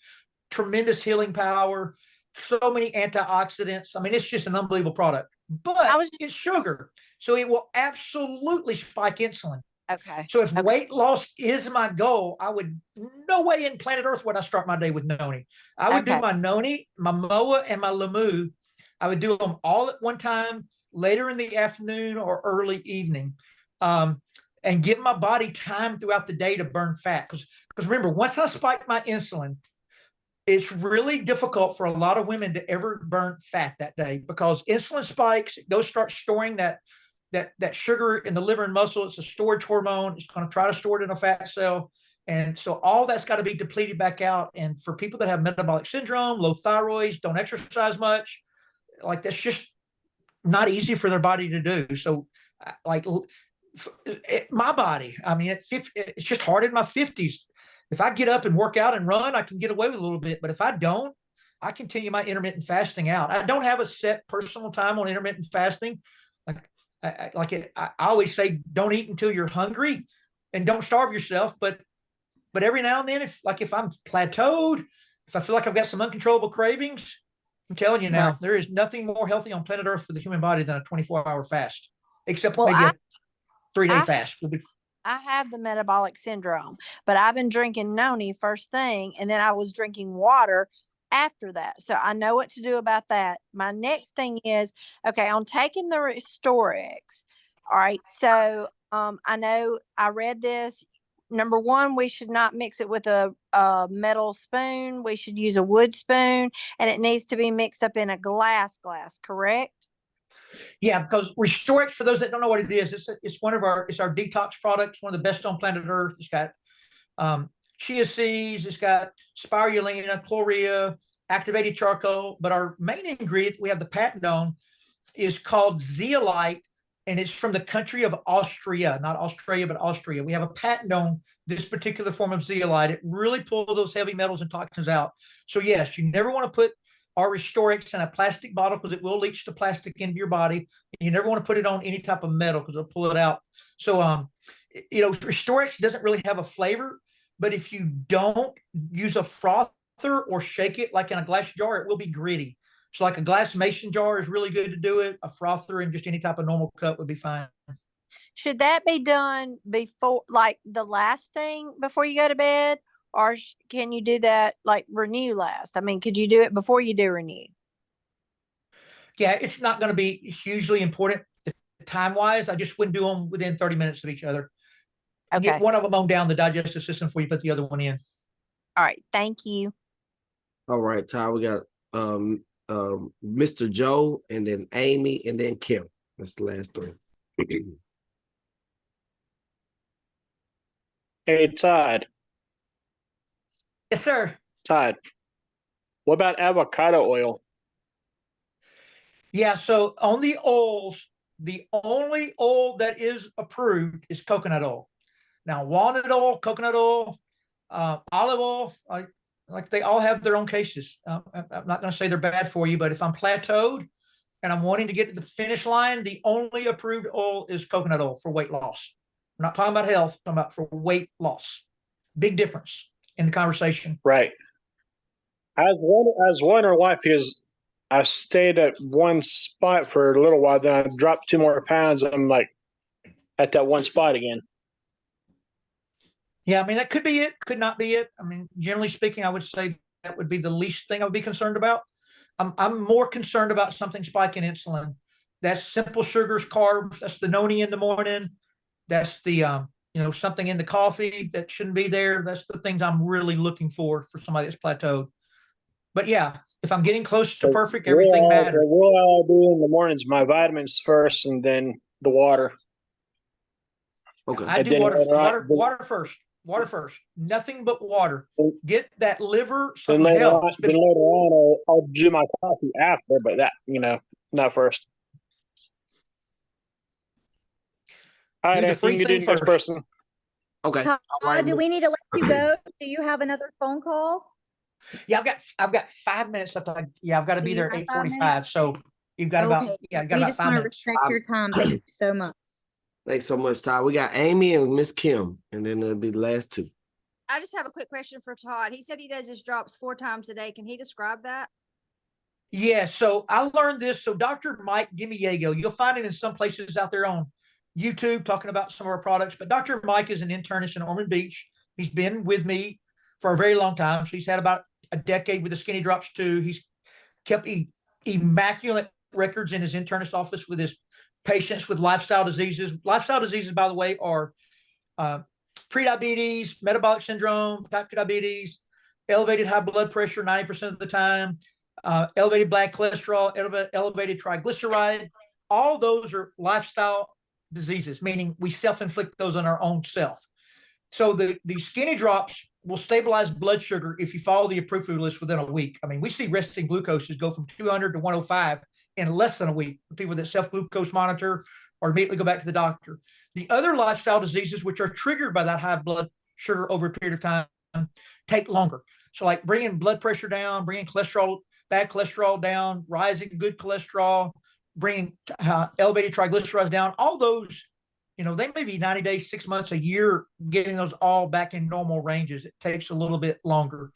Tremendous healing power. So many antioxidants. I mean, it's just an unbelievable product. But it's sugar, so it will absolutely spike insulin. Okay. So if weight loss is my goal, I would no way in planet Earth would I start my day with noni. I would do my noni, my moa, and my lamu. I would do them all at one time, later in the afternoon or early evening, and give my body time throughout the day to burn fat. Because remember, once I spike my insulin, it's really difficult for a lot of women to ever burn fat that day, because insulin spikes, it goes start storing that sugar in the liver and muscle. It's a storage hormone. It's going to try to store it in a fat cell. And so all that's got to be depleted back out. And for people that have metabolic syndrome, low thyroids, don't exercise much, like that's just not easy for their body to do. So like my body, I mean, it's just hard in my 50s. If I get up and work out and run, I can get away with a little bit. But if I don't, I continue my intermittent fasting out. I don't have a set personal time on intermittent fasting. I always say, don't eat until you're hungry and don't starve yourself. But every now and then, if I'm plateaued, if I feel like I've got some uncontrollable cravings, I'm telling you now, there is nothing more healthy on planet Earth for the human body than a 24-hour fast, except maybe a 3-day fast. I have the metabolic syndrome, but I've been drinking noni first thing, and then I was drinking water after that. So I know what to do about that. My next thing is, okay, on taking the Restorix. All right. So I know I read this. Number one, we should not mix it with a metal spoon. We should use a wood spoon, and it needs to be mixed up in a glass, correct? Yeah, because Restorix, for those that don't know what it is, it's our detox product. It's one of the best on planet Earth. It's got chia seeds, it's got spirulina, chlorea, activated charcoal. But our main ingredient we have the patent on is called zeolite, and it's from the country of Austria, not Australia, but Austria. We have a patent on this particular form of zeolite. It really pulls those heavy metals and toxins out. So yes, you never want to put our Restorix in a plastic bottle, because it will leach the plastic into your body. And you never want to put it on any type of metal, because it'll pull it out. So, Restorix doesn't really have a flavor, but if you don't use a frother or shake it like in a glass jar, it will be gritty. So like a glass mason jar is really good to do it. A frother and just any type of normal cup would be fine. Should that be done before, like the last thing before you go to bed? Or can you do that like renew last? I mean, could you do it before you do renew? Yeah, it's not going to be hugely important time-wise. I just wouldn't do them within 30 minutes of each other. Okay. Get one of them on down the digestive system before you put the other one in. All right. Thank you. All right, Todd, we got Mr. Joe, and then Amy, and then Kim. That's the last three. Hey, Todd. Yes, sir. Todd, what about avocado oil? Yeah, so on the oils, the only oil that is approved is coconut oil. Now, walnut oil, coconut oil, olive oil, like they all have their own cases. I'm not going to say they're bad for you, but if I'm plateaued and I'm wanting to get to the finish line, the only approved oil is coconut oil for weight loss. I'm not talking about health, I'm talking about for weight loss. Big difference in the conversation. Right. I was wondering why, because I stayed at one spot for a little while, then I dropped 2 more pounds. I'm like at that one spot again. Yeah, I mean, that could be it, could not be it. I mean, generally speaking, I would say that would be the least thing I would be concerned about. I'm more concerned about something spiking insulin That's simple sugars, carbs. That's the noni in the morning. That's the something in the coffee that shouldn't be there. That's the things I'm really looking for somebody that's plateaued. But yeah, if I'm getting close to perfect, everything matters. What I do in the mornings, my vitamins first, and then the water. Okay. I do water first. Water first. Nothing but water. Get that liver some help. Then later on, I'll do my coffee after, but that, not first. All right, I think you do next person. Okay. Do we need to let you go? Do you have another phone call? Yeah, I've got 5 minutes left. I've got to be there at 8:45. So you've got about we just want to respect your time. Thank you so much. Thanks so much, Todd. We got Amy and Miss Kim, and then it'll be the last two. I just have a quick question for Todd. He said he does his drops 4 times a day. Can he describe that? Yeah, so I learned this. So Dr. Mike Dimiego, you'll find him in some places out there on YouTube talking about some of our products. But Dr. Mike is an internist in Ormond Beach. He's been with me for a very long time. So he's had about a decade with the Skinny Drops too. He's kept immaculate records in his internist office with his patients with lifestyle diseases. Lifestyle diseases, by the way, are prediabetes, metabolic syndrome, type 2 diabetes, elevated high blood pressure 90% of the time, elevated bad cholesterol, elevated triglyceride. All those are lifestyle diseases, meaning we self-inflict those on our own self. So the Skinny Drops will stabilize blood sugar if you follow the approved food list within a week. I mean, we see resting glucoses go from 200 to 105 in less than a week for people that self-glucose monitor or immediately go back to the doctor. The other lifestyle diseases, which are triggered by that high blood sugar over a period of time, take longer. So like bringing blood pressure down, bringing bad cholesterol down, rising good cholesterol, bringing elevated triglycerides down, all those, they may be 90 days, 6 months, a year, getting those all back in normal ranges. It takes a little bit longer.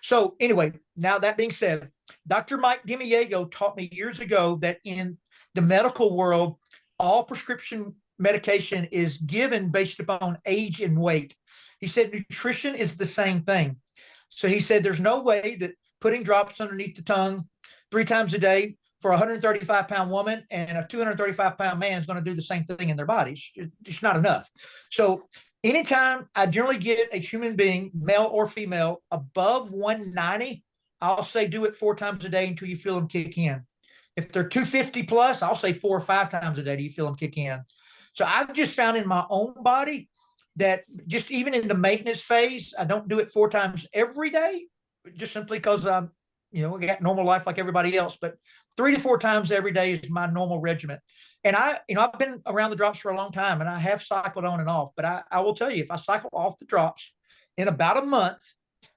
So anyway, now that being said, Dr. Mike Dimiego taught me years ago that in the medical world, all prescription medication is given based upon age and weight. He said nutrition is the same thing. So he said there's no way that putting drops underneath the tongue 3 times a day for a 135-pound woman and a 235-pound man is going to do the same thing in their bodies. It's not enough. So anytime I generally get a human being, male or female, above 190, I'll say do it 4 times a day until you feel them kick in. If they're 250 plus, I'll say 4 or 5 times a day do you feel them kick in. So I've just found in my own body that just even in the maintenance phase, I don't do it 4 times every day, just simply because we got normal life like everybody else. But 3 to 4 times every day is my normal regimen. And I've been around the drops for a long time, and I have cycled on and off. But I will tell you, if I cycle off the drops in about a month,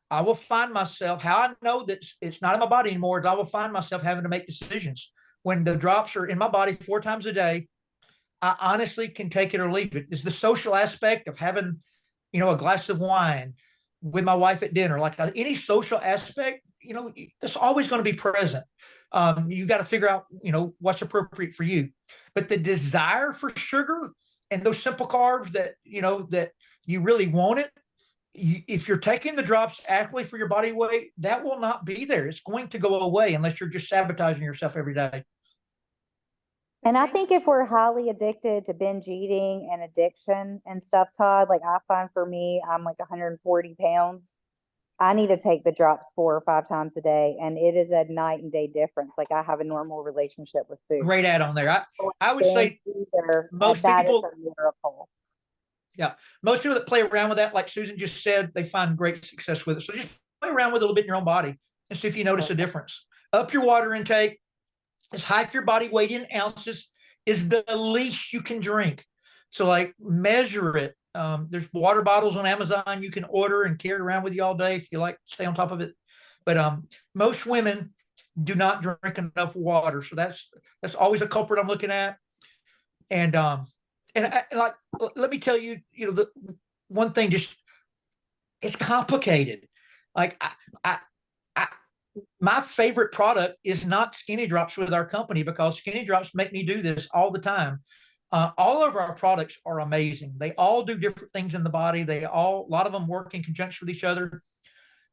I will find myself, how I know that it's not in my body anymore, is I will find myself having to make decisions. When the drops are in my body 4 times a day, I honestly can take it or leave it. It's the social aspect of having, a glass of wine with my wife at dinner, like any social aspect, it's always going to be present. You got to figure out, what's appropriate for you. But the desire for sugar and those simple carbs that you really want it, if you're taking the drops actively for your body weight, that will not be there. It's going to go away unless you're just sabotaging yourself every day. And I think if we're highly addicted to binge eating and addiction and stuff, Todd, like I find for me, I'm like 140 pounds. I need to take the drops 4 or 5 times a day, and it is a night and day difference. Like I have a normal relationship with food. Great add on there. I would say most people, is a miracle. Yeah, most people that play around with that, like Susan just said, they find great success with it. So just play around with it a little bit in your own body and see if you notice a difference. Up your water intake. As high for your body weight in ounces is the least you can drink. So like measure it. There's water bottles on Amazon you can order and carry around with you all day if you like to stay on top of it. But most women do not drink enough water. So that's always a culprit I'm looking at. And like, let me tell you, the one thing, just it's complicated. Like my favorite product is not Skinny Drops with our company, because Skinny Drops make me do this all the time. All of our products are amazing. They all do different things in the body. A lot of them work in conjunction with each other,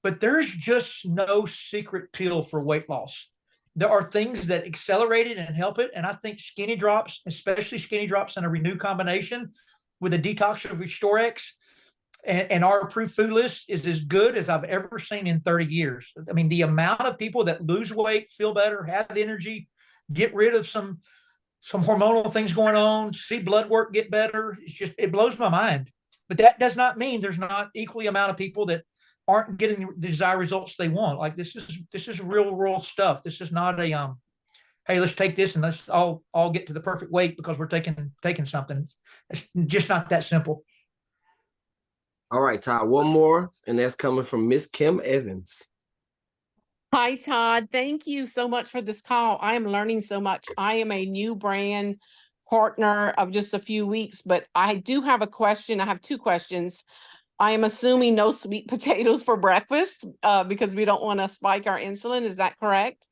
but there's just no secret pill for weight loss. there are things that accelerate it and help it. And I think skinny drops, especially skinny drops in a Renew combination with a detox of Restorex and our approved food list is as good as I've ever seen in 30 years. I mean, the amount of people that lose weight, feel better, have energy, get rid of some hormonal things going on, see blood work get better. It blows my mind. But that does not mean there's not equally amount of people that aren't getting the desired results they want. Like this is real world stuff. This is not a hey, let's take this and let's all get to the perfect weight because we're taking something. It's just not that simple. All right, Todd, one more, and that's coming from Miss Kim Evans. Hi, Todd. Thank you so much for this call. I am learning so much. I am a new brand partner of just a few weeks, but I do have a question. I have two questions. I am assuming no sweet potatoes for breakfast because we don't want to spike our insulin. Is that correct?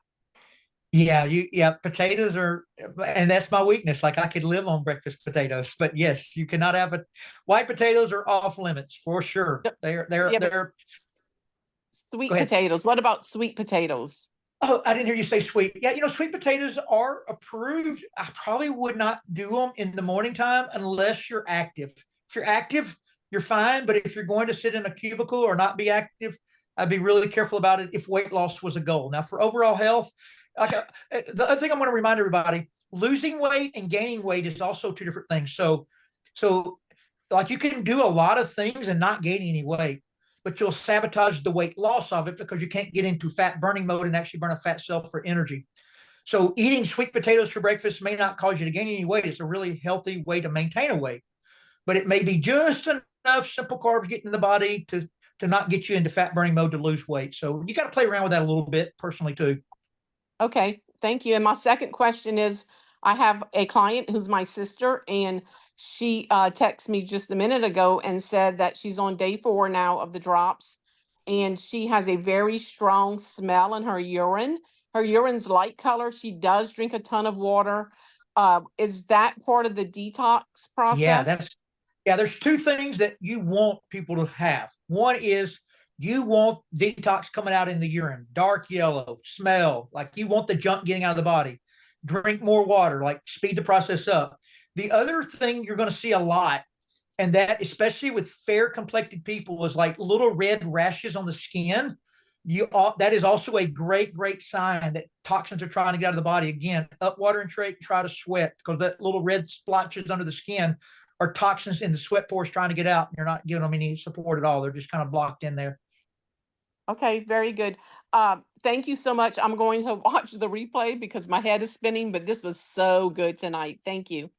Yeah, potatoes are, and that's my weakness. Like I could live on breakfast potatoes, but yes, you cannot have it. White potatoes are off limits for sure. They're sweet potatoes. What about sweet potatoes? Oh, I didn't hear you say sweet. Yeah, sweet potatoes are approved. I probably would not do them in the morning time unless you're active. If you're active, you're fine. But if you're going to sit in a cubicle or not be active, I'd be really careful about it if weight loss was a goal. Now, for overall health, the other thing I'm going to remind everybody, losing weight and gaining weight is also two different things. So like you can do a lot of things and not gain any weight, but you'll sabotage the weight loss of it because you can't get into fat burning mode and actually burn a fat cell for energy. So eating sweet potatoes for breakfast may not cause you to gain any weight. It's a really healthy way to maintain a weight, but it may be just enough simple carbs getting in the body to not get you into fat burning mode to lose weight. So you got to play around with that a little bit personally too. Okay, thank you. And my second question is, I have a client who's my sister, and she texted me just a minute ago and said that she's on day 4 now of the drops, and she has a very strong smell in her urine. Her urine's light color. She does drink a ton of water. Is that part of the detox process? There's two things that you want people to have. One is you want detox coming out in the urine, dark yellow, smell, like you want the junk getting out of the body. Drink more water, like speed the process up. The other thing you're going to see a lot, and that especially with fair complected people, is like little red rashes on the skin. That is also a great sign that toxins are trying to get out of the body. Again, up water and try to sweat, because that little red splotches under the skin are toxins in the sweat pores trying to get out, and you're not giving them any support at all. They're just kind of blocked in there. Okay, very good. Thank you so much. I'm going to watch the replay because my head is spinning, but this was so good tonight. Thank you.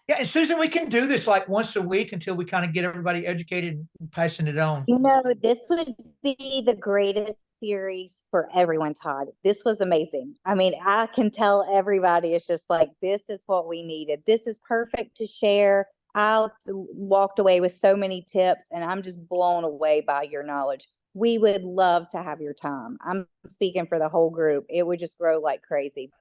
Yeah, and Susan, we can do this like once a week until we kind of get everybody educated and passing it on. This would be the greatest series for everyone, Todd. This was amazing. I mean, I can tell everybody it's just like, this is what we needed. This is perfect to share. I walked away with so many tips, and I'm just blown away by your knowledge. We would love to have your time. I'm speaking for the whole group. It would just grow like crazy.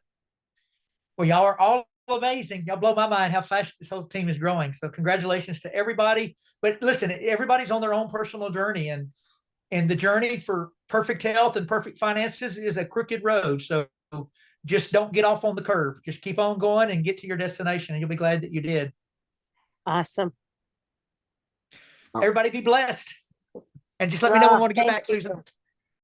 Well, y'all are all amazing. Y'all blow my mind how fast this whole team is growing. So congratulations to everybody. But listen, everybody's on their own personal journey, and the journey for perfect health and perfect finances is a crooked road. So just don't get off on the curve. Just keep on going and get to your destination, and you'll be glad that you did. Awesome. Everybody be blessed. And just let me know when we want to get back, Susan.